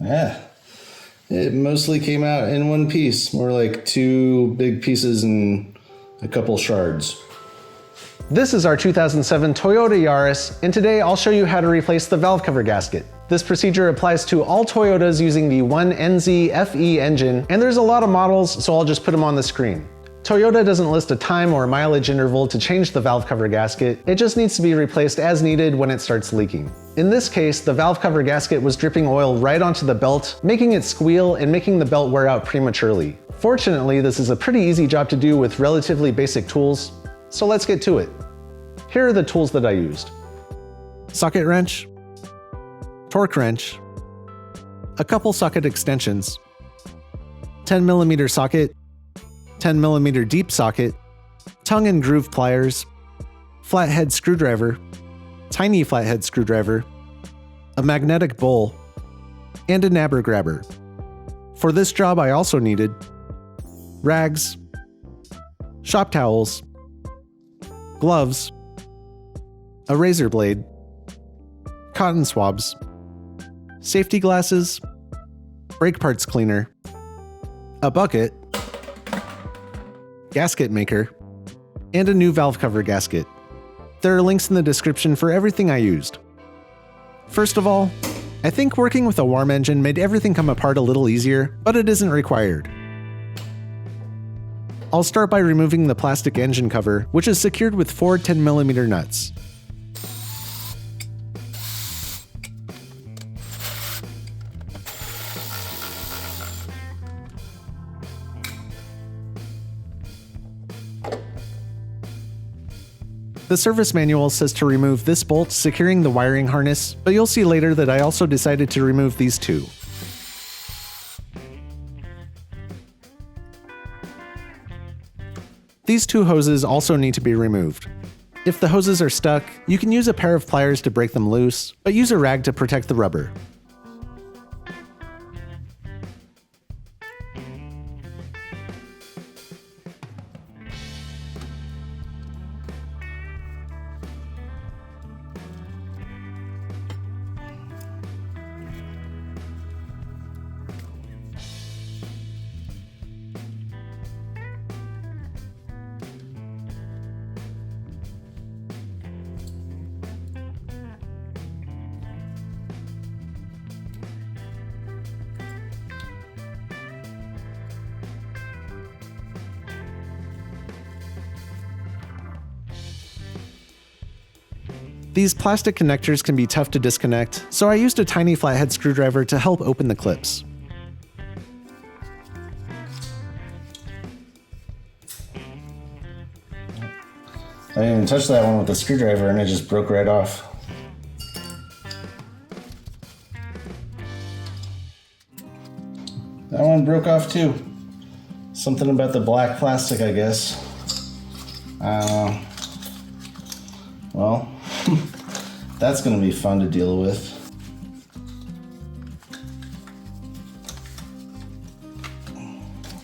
Yeah. It mostly came out in one piece, more like 2 big pieces and a couple shards. This is our 2007 Toyota Yaris, and today I'll show you how to replace the valve cover gasket. This procedure applies to all Toyotas using the 1NZ FE engine, and there's a lot of models, so I'll just put them on the screen. Toyota doesn't list a time or mileage interval to change the valve cover gasket, it just needs to be replaced as needed when it starts leaking. In this case, the valve cover gasket was dripping oil right onto the belt, making it squeal and making the belt wear out prematurely. Fortunately, this is a pretty easy job to do with relatively basic tools, so let's get to it. Here are the tools that I used. Socket wrench, torque wrench, a couple socket extensions, 10mm socket, 10mm deep socket, tongue and groove pliers, flathead screwdriver, tiny flathead screwdriver, a magnetic bowl, and a Nabber-grabber. For this job I also needed rags, shop towels, gloves, a razor blade, cotton swabs, safety glasses, brake parts cleaner, a bucket, gasket maker, and a new valve cover gasket. There are links in the description for everything I used. First of all, I think working with a warm engine made everything come apart a little easier, but it isn't required. I'll start by removing the plastic engine cover, which is secured with 4 10mm nuts. The service manual says to remove this bolt securing the wiring harness, but you'll see later that I also decided to remove these 2. These 2 hoses also need to be removed. If the hoses are stuck, you can use a pair of pliers to break them loose, but use a rag to protect the rubber. These plastic connectors can be tough to disconnect, so I used a tiny flathead screwdriver to help open the clips. I didn't even touch that one with the screwdriver and it just broke right off. That one broke off too. Something about the black plastic, I guess. Well, that's gonna be fun to deal with.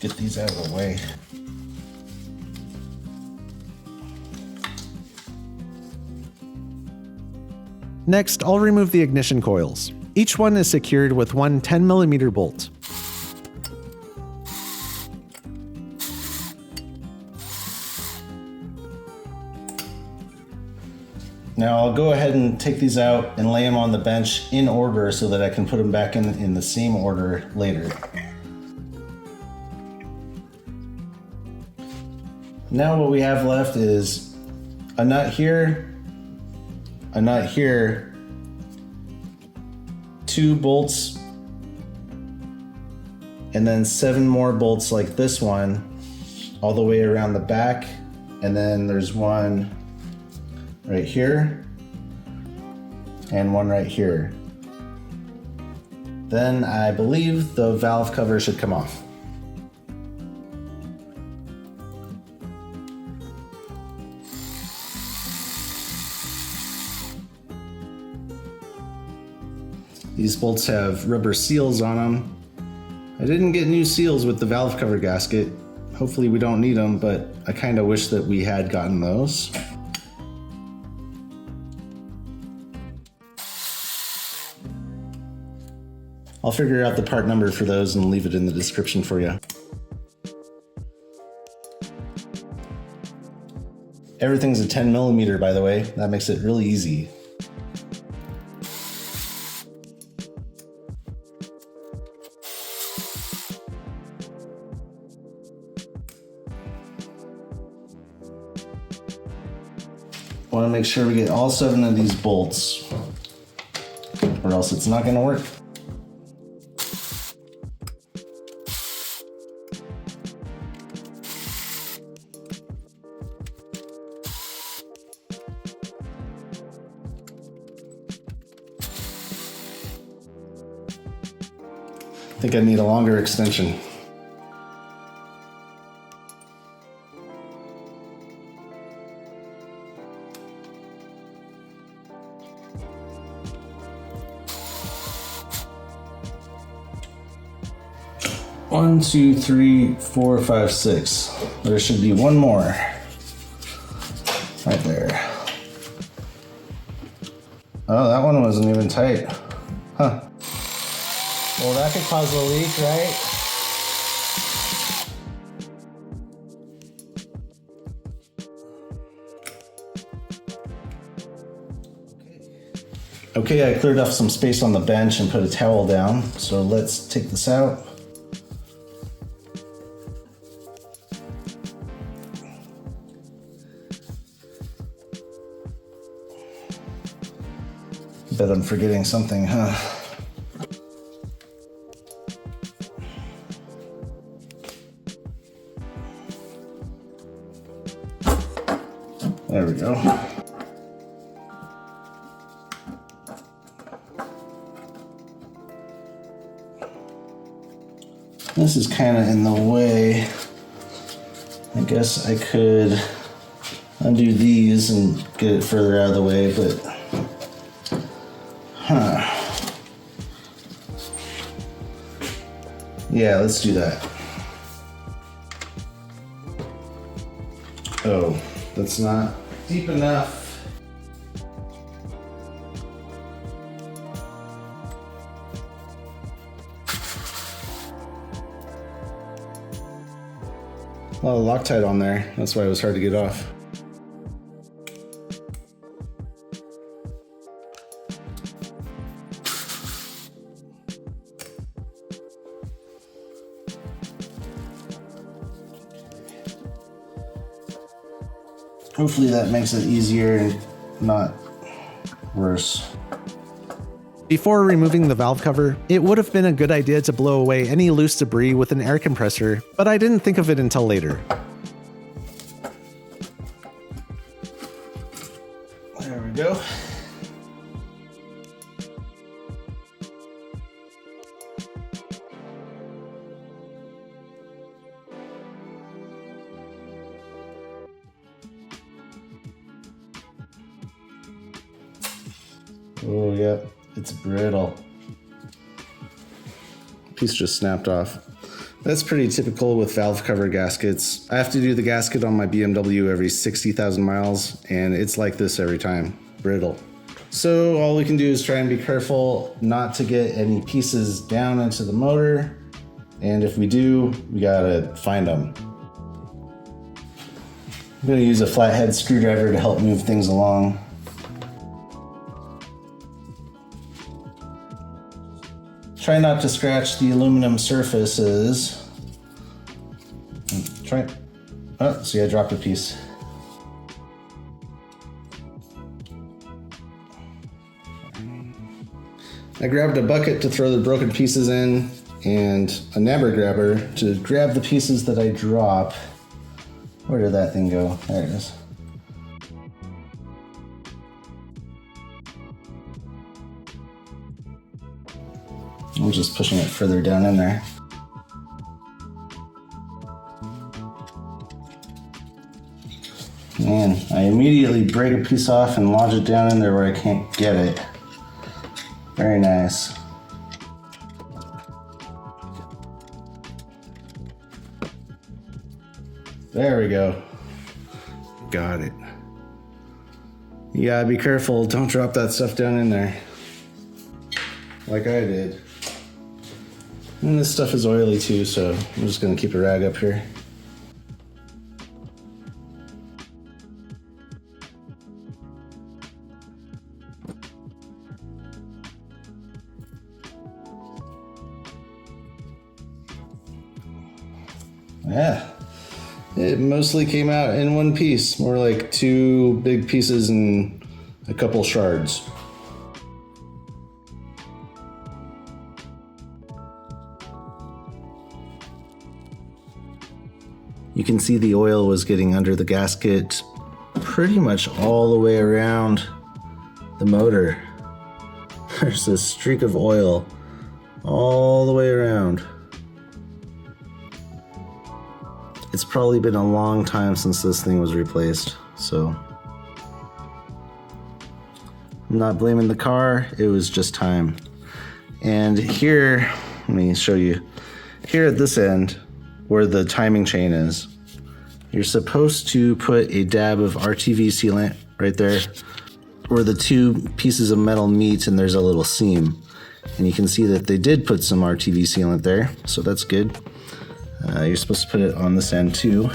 Get these out of the way. Next, I'll remove the ignition coils. Each one is secured with one 10mm bolt. Now I'll go ahead and take these out and lay them on the bench in order so that I can put them back in the same order later. Now what we have left is a nut here, 2 bolts, and then 7 more bolts like this one all the way around the back, and then there's one right here and one right here. Then I believe the valve cover should come off. These bolts have rubber seals on them. I didn't get new seals with the valve cover gasket. Hopefully we don't need them, but I kind of wish that we had gotten those. I'll figure out the part number for those and leave it in the description for you. Everything's a 10mm, by the way. That makes it really easy. Want to make sure we get all 7 of these bolts, or else it's not going to work. I think I need a longer extension. One, two, three, four, five, six. There should be one more. Right there. Oh, that one wasn't even tight. Huh. Well, that could cause a leak, right? Okay, I cleared off some space on the bench and put a towel down. So let's take this out. Bet I'm forgetting something, huh? There we go. This is kind of in the way. I guess I could undo these and get it further out of the way, but yeah, let's do that. Oh, that's not deep enough. A lot of Loctite on there. That's why it was hard to get off. Hopefully that makes it easier and not worse. Before removing the valve cover, it would have been a good idea to blow away any loose debris with an air compressor, but I didn't think of it until later. There we go. Oh, yeah, it's brittle. Piece just snapped off. That's pretty typical with valve cover gaskets. I have to do the gasket on my BMW every 60,000 miles, and it's like this every time, brittle. So all we can do is try and be careful not to get any pieces down into the motor, and if we do, we gotta find them. I'm gonna use a flathead screwdriver to help move things along. Try not to scratch the aluminum surfaces. Oh, see, I dropped a piece. I grabbed a bucket to throw the broken pieces in and a Nabber-grabber to grab the pieces that I drop. Where did that thing go? There it is. I'm just pushing it further down in there. Man, I immediately break a piece off and lodge it down in there where I can't get it. Very nice. There we go. Got it. You gotta be careful, don't drop that stuff down in there. Like I did. And this stuff is oily too, so I'm just gonna keep a rag up here. Yeah, it mostly came out in one piece, more like 2 big pieces and a couple shards. You can see the oil was getting under the gasket pretty much all the way around the motor. There's a streak of oil all the way around. It's probably been a long time since this thing was replaced, so I'm not blaming the car, it was just time. And here, let me show you, here at this end, where the timing chain is, you're supposed to put a dab of RTV sealant right there, where the 2 pieces of metal meet and there's a little seam. And you can see that they did put some RTV sealant there, so that's good. You're supposed to put it on this end too.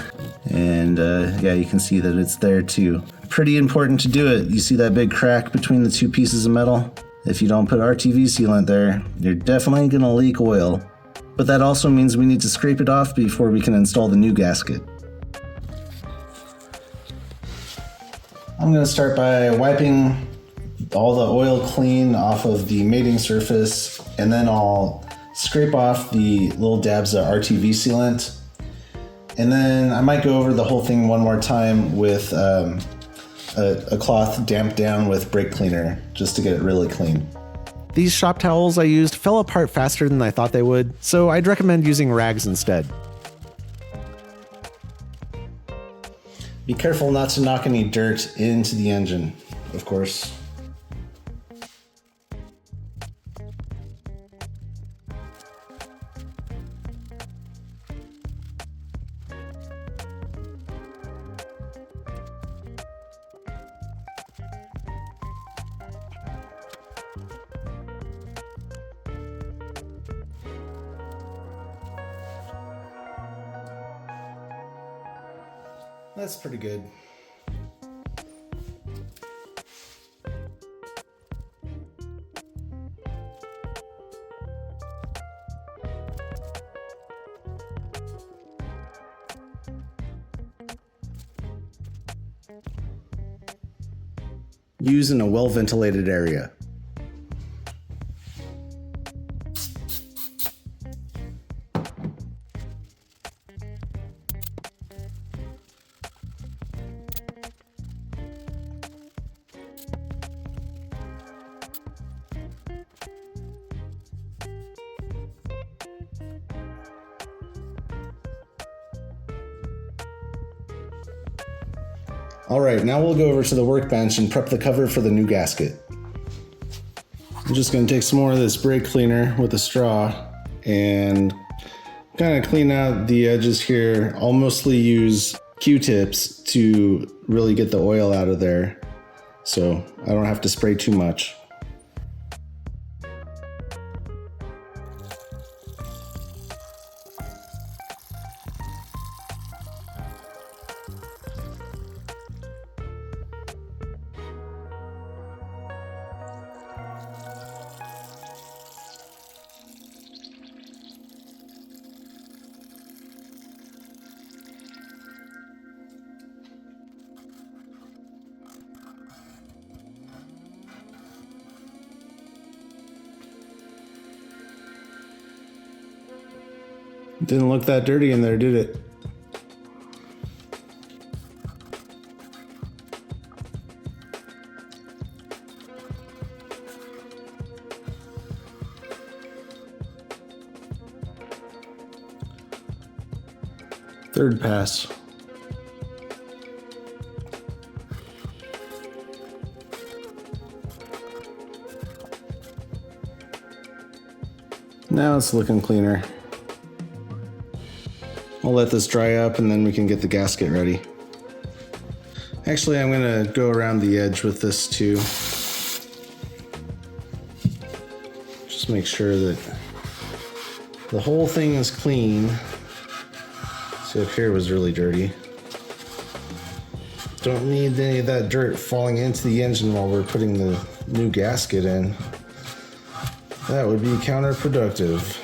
And yeah, you can see that it's there too. Pretty important to do it. You see that big crack between the 2 pieces of metal? If you don't put RTV sealant there, you're definitely gonna leak oil. But that also means we need to scrape it off before we can install the new gasket. I'm gonna start by wiping all the oil clean off of the mating surface, and then I'll scrape off the little dabs of RTV sealant. And then I might go over the whole thing one more time with a cloth damped down with brake cleaner, just to get it really clean. These shop towels I used fell apart faster than I thought they would, so I'd recommend using rags instead. Be careful not to knock any dirt into the engine, of course. That's pretty good. Use in a well-ventilated area. All right, now we'll go over to the workbench and prep the cover for the new gasket. I'm just gonna take some more of this brake cleaner with a straw and kind of clean out the edges here. I'll mostly use Q-tips to really get the oil out of there, so I don't have to spray too much. Didn't look that dirty in there, did it? Third pass. Now it's looking cleaner. I'll let this dry up and then we can get the gasket ready. Actually, I'm gonna go around the edge with this too. Just make sure that The whole thing is clean. See, up here was really dirty. Don't need any of that dirt falling into the engine while we're putting the new gasket in. That would be counterproductive.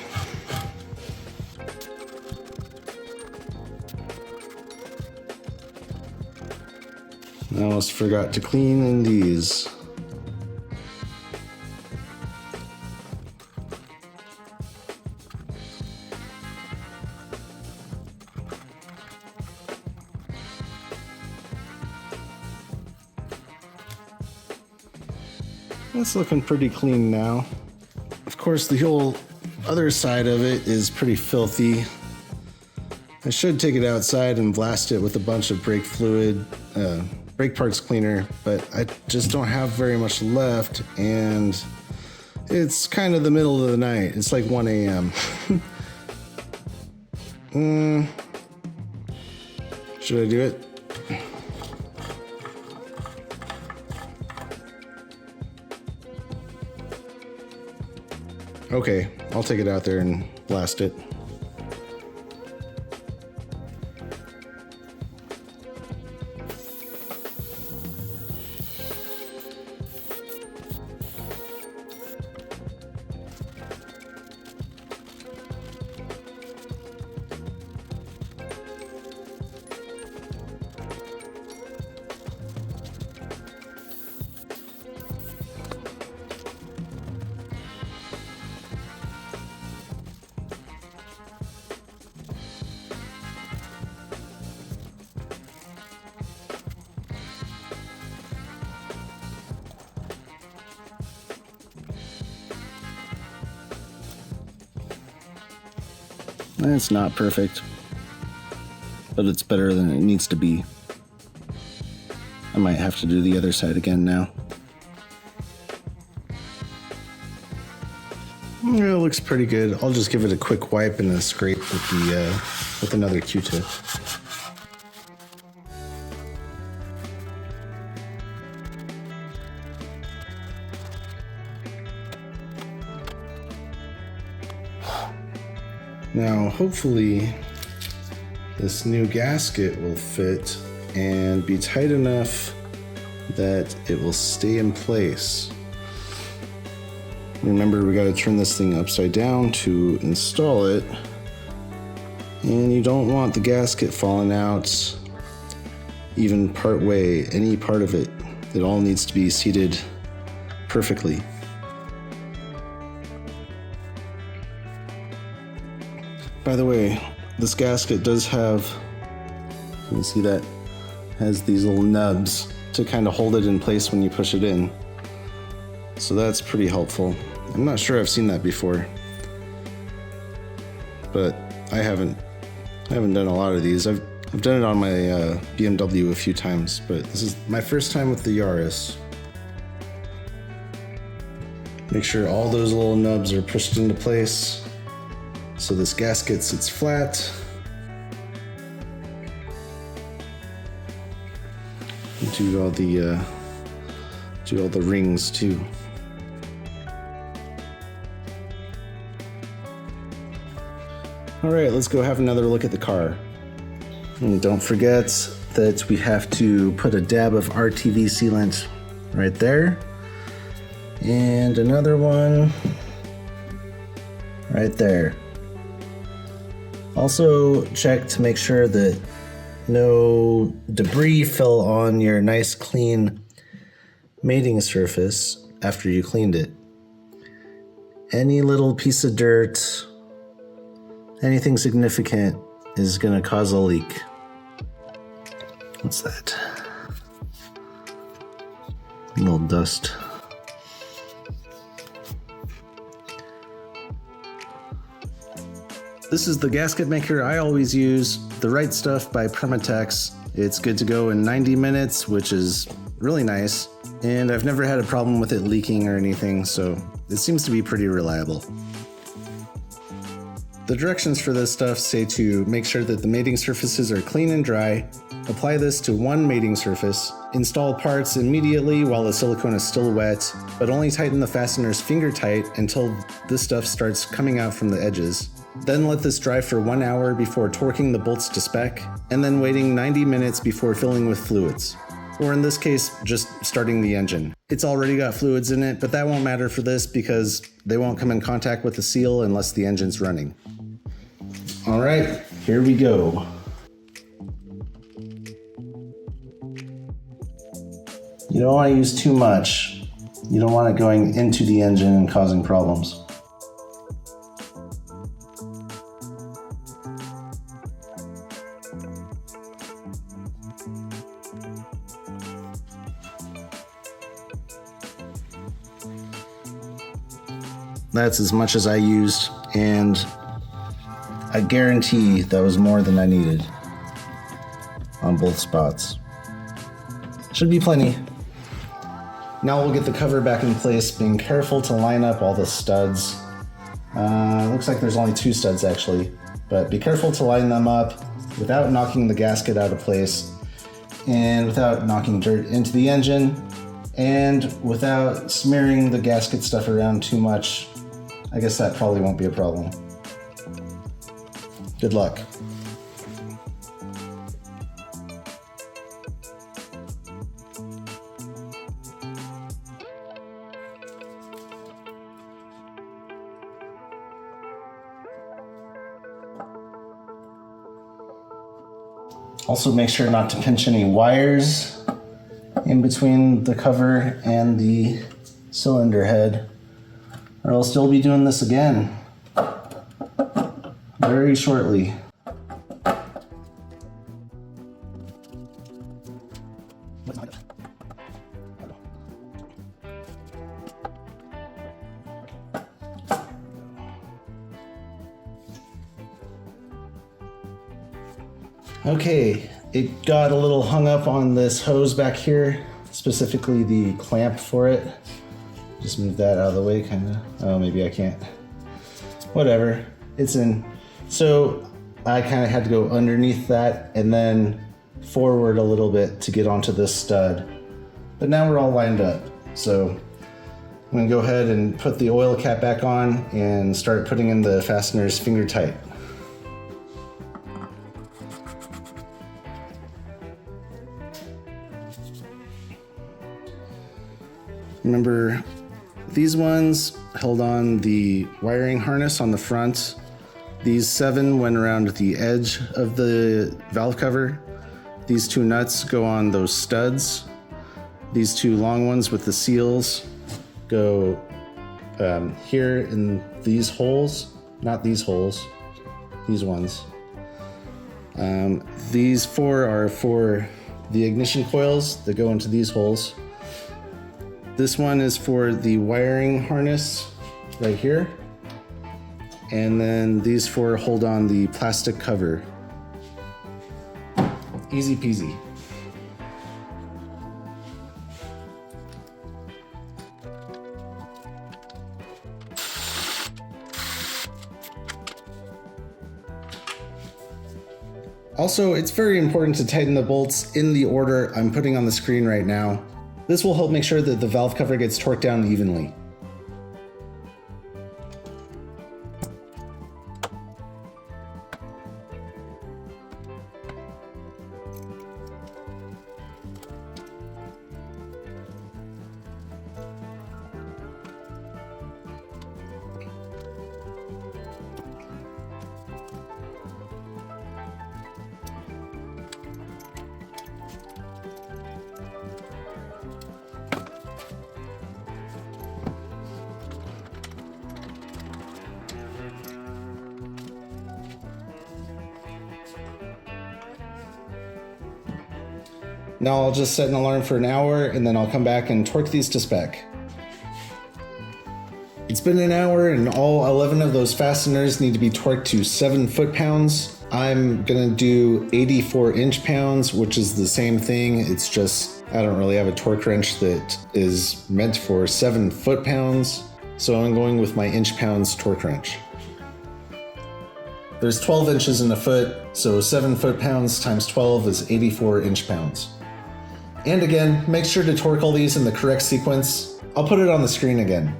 I almost forgot to clean in these. It's looking pretty clean now. Of course, the whole other side of it is pretty filthy. I should take it outside and blast it with a bunch of brake fluid, brake parts cleaner, but I just don't have very much left, and it's kind of the middle of the night. It's like 1 a.m. Should I do it? Okay, I'll take it out there and blast it. It's not perfect, but it's better than it needs to be. I might have to do the other side again now. It looks pretty good. I'll just give it a quick wipe and a scrape with another Q-tip. Now, hopefully, this new gasket will fit and be tight enough that it will stay in place. Remember, we got to turn this thing upside down to install it, and you don't want the gasket falling out even part way, any part of it. It all needs to be seated perfectly. By the way, this gasket does have, you can see that, has these little nubs to kind of hold it in place when you push it in. So that's pretty helpful. I'm not sure I've seen that before, but I haven't done a lot of these. I've done it on my BMW a few times, but this is my first time with the Yaris. Make sure all those little nubs are pushed into place. So this gasket sits flat. Do all the rings too. All right, let's go have another look at the car. And don't forget that we have to put a dab of RTV sealant right there, and another one right there. Also, check to make sure that no debris fell on your nice clean mating surface after you cleaned it. Any little piece of dirt, anything significant is going to cause a leak. What's that? A little dust. This is the gasket maker I always use, the Right Stuff by Permatex. It's good to go in 90 minutes, which is really nice, and I've never had a problem with it leaking or anything, so it seems to be pretty reliable. The directions for this stuff say to make sure that the mating surfaces are clean and dry, apply this to one mating surface, install parts immediately while the silicone is still wet, but only tighten the fasteners finger tight until this stuff starts coming out from the edges. Then let this dry for 1 hour before torquing the bolts to spec, and then waiting 90 minutes before filling with fluids. Or in this case, just starting the engine. It's already got fluids in it, but that won't matter for this because they won't come in contact with the seal unless the engine's running. All right, here we go. You don't want to use too much. You don't want it going into the engine and causing problems. That's as much as I used, and I guarantee that was more than I needed on both spots. Should be plenty. Now we'll get the cover back in place, being careful to line up all the studs. Looks like there's only 2 studs actually, but be careful to line them up without knocking the gasket out of place and without knocking dirt into the engine and without smearing the gasket stuff around too much. I guess that probably won't be a problem. Good luck. Also make sure not to pinch any wires in between the cover and the cylinder head, or I'll still be doing this again very shortly. Okay, it got a little hung up on this hose back here, specifically the clamp for it. Just move that out of the way, kinda. Oh, maybe I can't. Whatever, it's in. So I kinda had to go underneath that and then forward a little bit to get onto this stud. But now we're all lined up. So I'm gonna go ahead and put the oil cap back on and start putting in the fasteners finger tight. Remember, these ones held on the wiring harness on the front. These 7 went around the edge of the valve cover. These 2 nuts go on those studs. These 2 long ones with the seals go here in these holes, not these holes, these ones. These 4 are for the ignition coils that go into these holes. This one is for the wiring harness right here. And then these 4 hold on the plastic cover. Easy peasy. Also, it's very important to tighten the bolts in the order I'm putting on the screen right now. This will help make sure that the valve cover gets torqued down evenly. Now I'll just set an alarm for an hour and then I'll come back and torque these to spec. It's been an hour and all 11 of those fasteners need to be torqued to 7 foot-pounds. I'm gonna do 84 inch-pounds, which is the same thing. It's just, I don't really have a torque wrench that is meant for 7 foot-pounds. So I'm going with my inch-pounds torque wrench. There's 12 inches in a foot, so 7 foot-pounds times 12 is 84 inch-pounds. And again, make sure to torque all these in the correct sequence. I'll put it on the screen again.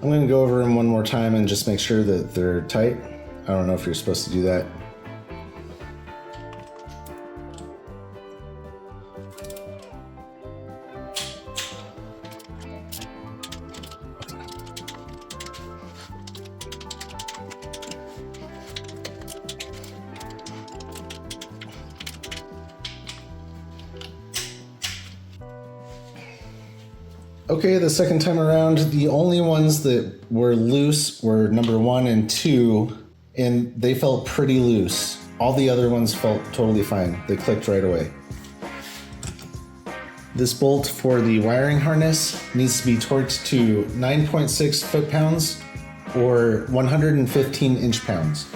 I'm gonna go over them one more time and just make sure that they're tight. I don't know if you're supposed to do that. Okay, the second time around, the only ones that were loose were number 1 and 2, and they felt pretty loose. All the other ones felt totally fine. They clicked right away. This bolt for the wiring harness needs to be torqued to 9.6 foot-pounds or 115 inch-pounds.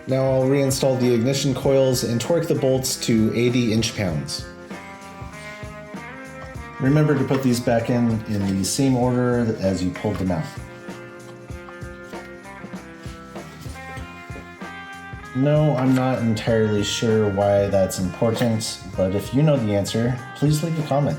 Now I'll reinstall the ignition coils and torque the bolts to 80 inch-pounds. Remember to put these back in the same order as you pulled them out. No, I'm not entirely sure why that's important, but if you know the answer, please leave a comment.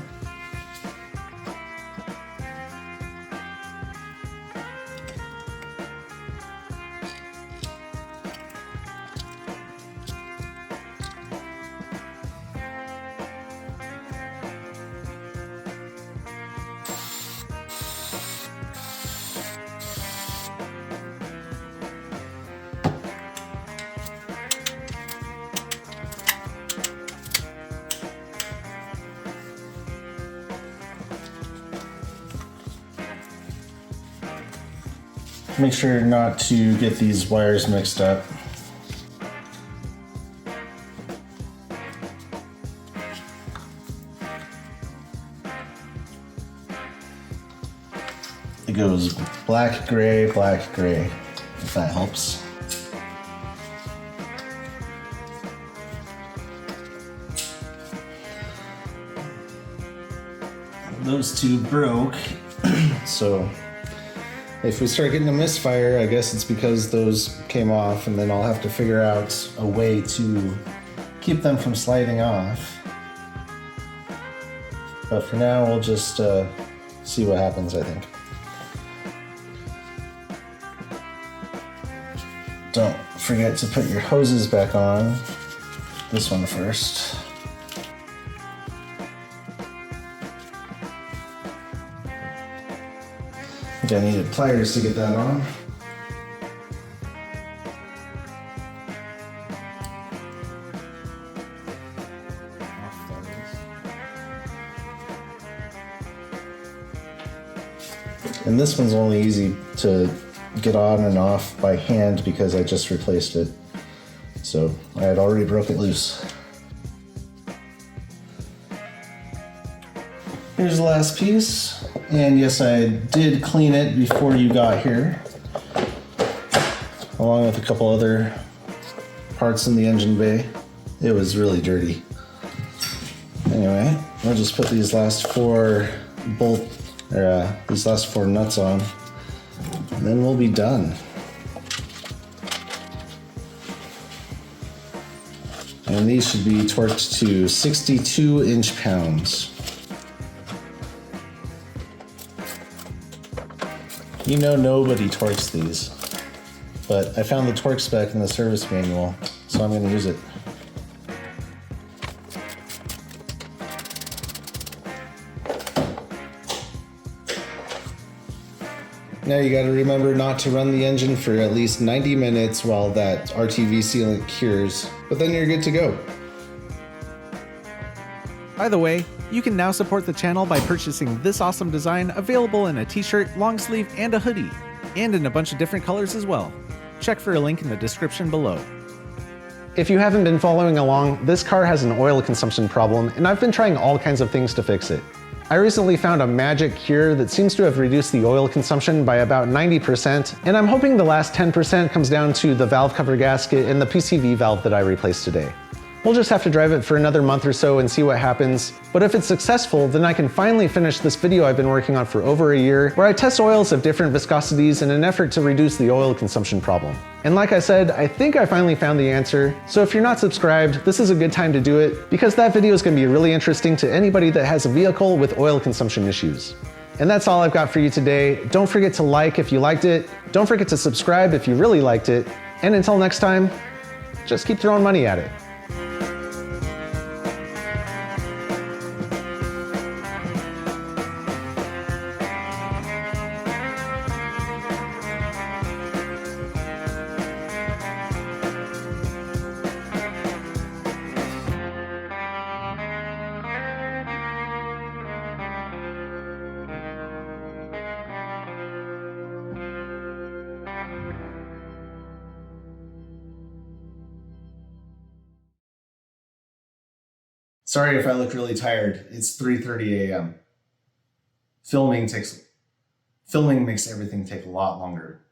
Make sure not to get these wires mixed up. It goes black, gray, if that helps. Those two broke, so if we start getting a misfire, I guess it's because those came off, and then I'll have to figure out a way to keep them from sliding off. But for now, we'll just see what happens, I think. Don't forget to put your hoses back on. This one first. I think I needed pliers to get that on. And this one's only easy to get on and off by hand because I just replaced it. So I had already broke it loose. Here's the last piece. And yes, I did clean it before you got here, along with a couple other parts in the engine bay. It was really dirty. Anyway, we'll just put these last four nuts on, and then we'll be done. And these should be torqued to 62 inch-pounds. You know nobody torques these, but I found the torque spec in the service manual, so I'm going to use it. Now you got to remember not to run the engine for at least 90 minutes while that RTV sealant cures, but then you're good to go. By the way, you can now support the channel by purchasing this awesome design, available in a t-shirt, long sleeve, and a hoodie, and in a bunch of different colors as well. Check for a link in the description below. If you haven't been following along, this car has an oil consumption problem, and I've been trying all kinds of things to fix it. I recently found a magic cure that seems to have reduced the oil consumption by about 90%, and I'm hoping the last 10% comes down to the valve cover gasket and the PCV valve that I replaced today. We'll just have to drive it for another month or so and see what happens. But if it's successful, then I can finally finish this video I've been working on for over a year, where I test oils of different viscosities in an effort to reduce the oil consumption problem. And like I said, I think I finally found the answer. So if you're not subscribed, this is a good time to do it, because that video is going to be really interesting to anybody that has a vehicle with oil consumption issues. And that's all I've got for you today. Don't forget to like if you liked it. Don't forget to subscribe if you really liked it. And until next time, just keep throwing money at it. Sorry if I look really tired. It's 3:30 a.m. Filming makes everything take a lot longer.